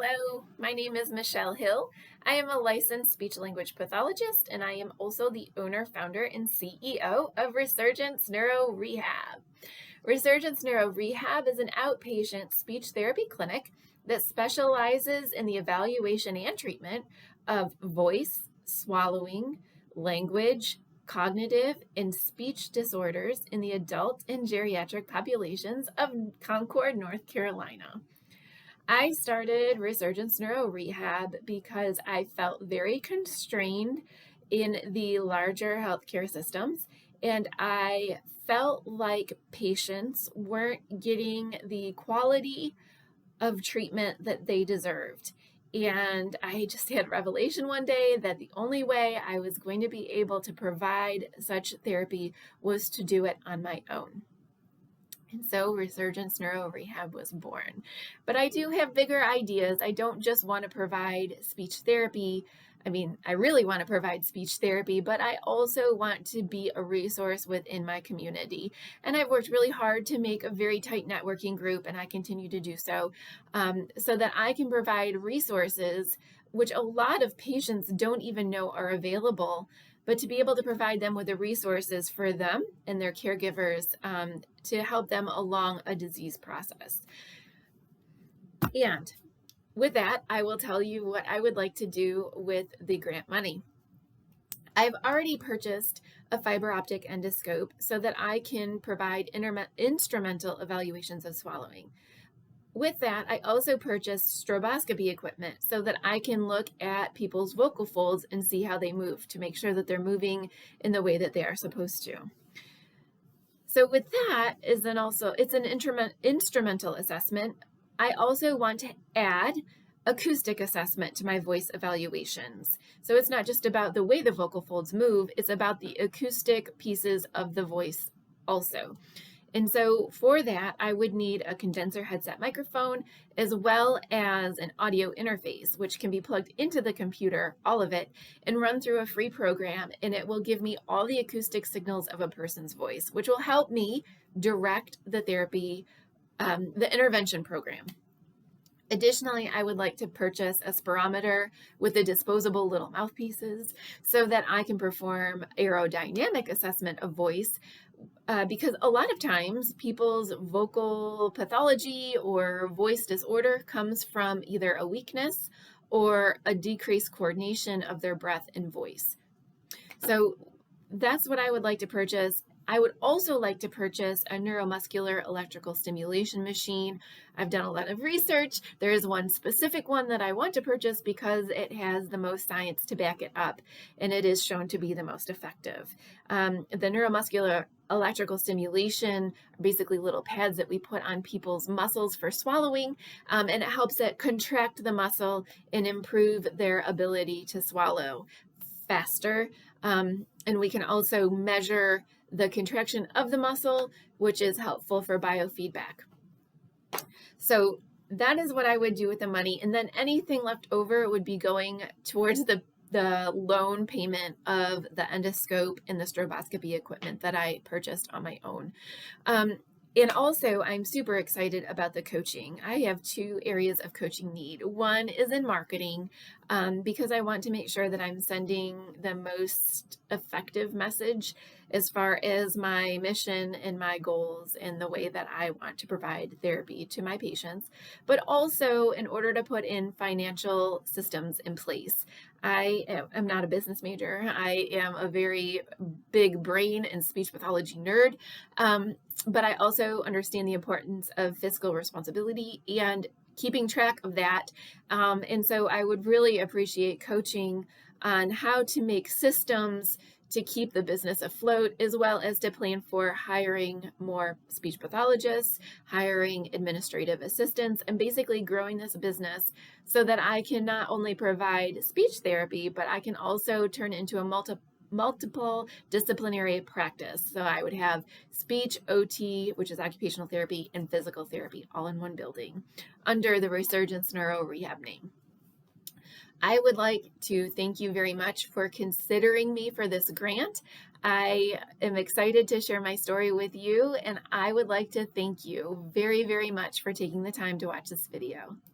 Hello, my name is Michelle Hill. I am a licensed speech-language pathologist, and I am also the owner, founder, and CEO of Resurgence Neuro Rehab. Resurgence Neuro Rehab is an outpatient speech therapy clinic that specializes in the evaluation and treatment of voice, swallowing, language, cognitive, and speech disorders in the adult and geriatric populations of Concord, North Carolina. I started Resurgence Neuro Rehab because I felt very constrained in the larger healthcare systems, and I felt like patients weren't getting the quality of treatment that they deserved. And I just had revelation one day that the only way I was going to be able to provide such therapy was to do it on my own. And so Resurgence Neuro Rehab was born. But I do have bigger ideas. I don't just want to provide speech therapy. I really want to provide speech therapy, but I also want to be a resource within my community. And I've worked really hard to make a very tight networking group, and I continue to do so, so that I can provide resources which a lot of patients don't even know are available, but to be able to provide them with the resources for them and their caregivers to help them along a disease process. And with that, I will tell you what I would like to do with the grant money. I've already purchased a fiber optic endoscope so that I can provide instrumental evaluations of swallowing. With that, I also purchased stroboscopy equipment so that I can look at people's vocal folds and see how they move to make sure that they're moving in the way that they are supposed to. So with that is then also, it's an instrumental assessment. I also want to add acoustic assessment to my voice evaluations. So it's not just about the way the vocal folds move, it's about the acoustic pieces of the voice also. And so for that, I would need a condenser headset microphone as well as an audio interface, which can be plugged into the computer, all of it, and run through a free program. And it will give me all the acoustic signals of a person's voice, which will help me direct the therapy, the intervention program. Additionally, I would like to purchase a spirometer with the disposable little mouthpieces so that I can perform aerodynamic assessment of voice, because a lot of times people's vocal pathology or voice disorder comes from either a weakness or a decreased coordination of their breath and voice. So that's what I would like to purchase. I would also like to purchase a neuromuscular electrical stimulation machine. I've done a lot of research. There is one specific one that I want to purchase because it has the most science to back it up, and it is shown to be the most effective. The neuromuscular electrical stimulation are basically little pads that we put on people's muscles for swallowing, and it helps it contract the muscle and improve their ability to swallow faster. And we can also measure the contraction of the muscle, which is helpful for biofeedback. So that is what I would do with the money. And then anything left over would be going towards the loan payment of the endoscope and the stroboscopy equipment that I purchased on my own. And also, I'm super excited about the coaching. I have two areas of coaching need. One is in marketing, because I want to make sure that I'm sending the most effective message as far as my mission and my goals and the way that I want to provide therapy to my patients, but also in order to put in financial systems in place. I am not a business major. I am a very big brain and speech pathology nerd, but I also understand the importance of fiscal responsibility and keeping track of that. And so I would really appreciate coaching on how to make systems to keep the business afloat, as well as to plan for hiring more speech pathologists, hiring administrative assistants, and basically growing this business so that I can not only provide speech therapy, but I can also turn into a multiple disciplinary practice. So I would have speech, OT, which is occupational therapy, and physical therapy all in one building under the Resurgence Neuro Rehab name. I would like to thank you very much for considering me for this grant. I am excited to share my story with you, and I would like to thank you very, very much for taking the time to watch this video.